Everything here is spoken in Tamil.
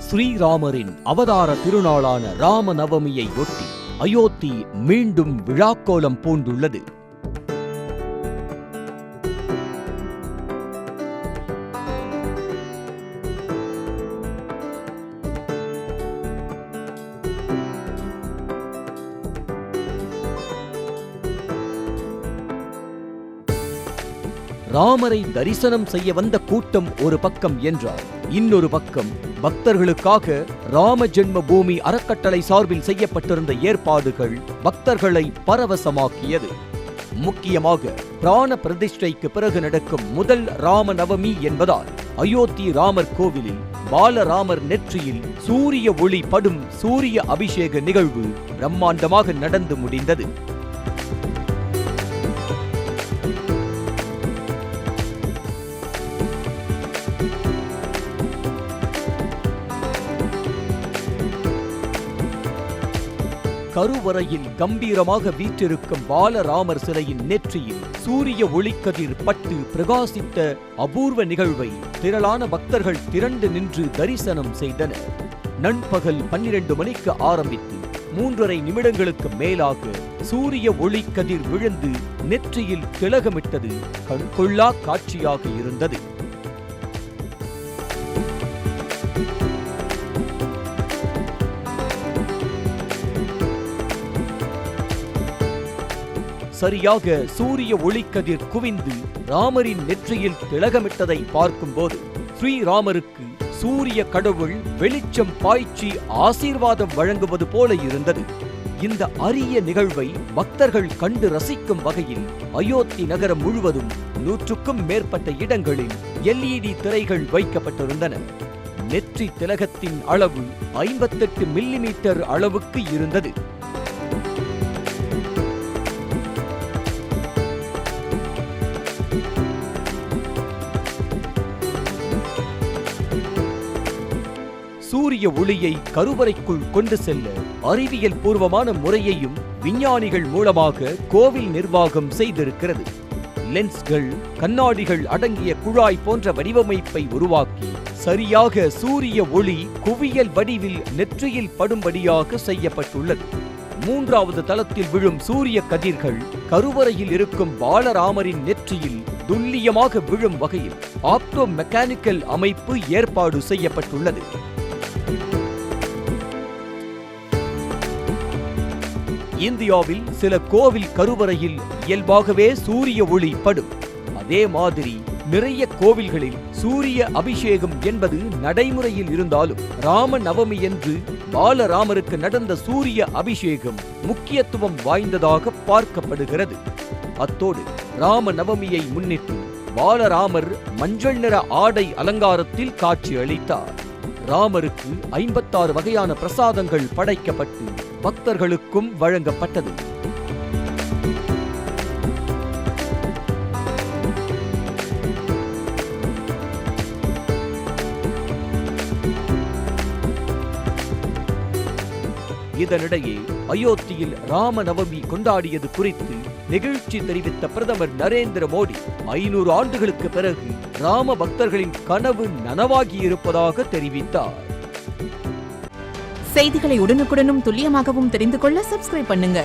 ஸ்ரீராமரின் அவதார திருநாளான ராம நவமியை ஒட்டி அயோத்தி மீண்டும் விழாக்கோலம் பூண்டுள்ளது. ராமரை தரிசனம் செய்ய வந்த கூட்டம் ஒரு பக்கம் என்றால், இன்னொரு பக்கம் பக்தர்களுக்காக ராம ஜென்ம பூமி அறக்கட்டளை சார்பில் செய்யப்பட்டிருந்த ஏற்பாடுகள் பக்தர்களை பரவசமாக்கியது. முக்கியமாக பிராண பிரதிஷ்டைக்கு பிறகு நடக்கும் முதல் ராம நவமி என்பதால் அயோத்தி ராமர் கோவிலில் பாலராமர் நெற்றியில் சூரிய ஒளி படும் சூரிய அபிஷேக நிகழ்வு பிரம்மாண்டமாக நடந்து முடிந்தது. கருவறையில் கம்பீரமாக வீற்றிருக்கும் பாலராமர் சிலையின் நெற்றியில் சூரிய ஒளிக்கதிர் பட்டு பிரகாசித்த அபூர்வ நிகழ்வை திரளான பக்தர்கள் திரண்டு நின்று தரிசனம் செய்தனர். நண்பகல் 12 மணிக்கு ஆரம்பித்து 3.5 நிமிடங்களுக்கு மேலாக சூரிய ஒளிக்கதிர் விழுந்து நெற்றியில் திலகமிட்டது கண்கொள்ளா காட்சியாக இருந்தது. சரியாக சூரிய ஒளிக்கதிர் குவிந்து ராமரின் நெற்றியில் திலகமிட்டதை பார்க்கும்போது ஸ்ரீராமருக்கு சூரிய கடவுள் வெளிச்சம் பாய்ச்சி ஆசீர்வாதம் வழங்குவது போல இருந்தது. இந்த அரிய நிகழ்வை பக்தர்கள் கண்டு ரசிக்கும் வகையில் அயோத்தி நகரம் முழுவதும் 100க்கும் மேற்பட்ட இடங்களில் LED திரைகள் வைக்கப்பட்டிருந்தன. நெற்றி திலகத்தின் அளவு 58 மில்லிமீட்டர் அளவுக்கு இருந்தது. சூரிய ஒளியை கருவறைக்குள் கொண்டு செல்ல அறிவியல் பூர்வமான முறையையும் விஞ்ஞானிகள் மூலமாக கோவில் நிர்வாகம் செய்திருக்கிறது. லென்ஸ்கள், கண்ணாடிகள் அடங்கிய குழாய் போன்ற வடிவமைப்பை உருவாக்கி சரியாக சூரிய ஒளி குவியல் வடிவில் நெற்றியில் படும்படியாக செய்யப்பட்டுள்ளது. 3வது தளத்தில் விழும் சூரிய கதிர்கள் கருவறையில் இருக்கும் பாலராமரின் நெற்றியில் துல்லியமாக விழும் வகையில் ஆப்டோ மெக்கானிக்கல் அமைப்பு ஏற்பாடு செய்யப்பட்டுள்ளது. இந்தியாவில் சில கோவில் கருவறையில் இயல்பாகவே சூரிய ஒளி படும். அதே மாதிரி நிறைய கோவில்களில் சூரிய அபிஷேகம் என்பது நடைமுறையில் இருந்தாலும் ராம நவமி என்று பாலராமருக்கு நடந்த சூரிய அபிஷேகம் முக்கியத்துவம் வாய்ந்ததாக பார்க்கப்படுகிறது. அத்தோடு ராம நவமியை முன்னிட்டு பாலராமர் மஞ்சள் நிற ஆடை அலங்காரத்தில் காட்சி அளித்தார். ராமருக்கு 56 வகையான பிரசாதங்கள் படைக்கப்பட்டு பக்தர்களுக்கும் வழங்கப்பட்டது. இதனிடையே அயோத்தியில் ராம நவமி கொண்டாடியது குறித்து நெகிழ்ச்சி தெரிவித்த பிரதமர் நரேந்திர மோடி 500 ஆண்டுகளுக்கு பிறகு ராம பக்தர்களின் கனவு நனவாகியிருப்பதாக தெரிவித்தார். செய்திகளை உடனுக்குடனும் துல்லியமாகவும் தெரிந்து கொள்ள சப்ஸ்கிரைப் பண்ணுங்க.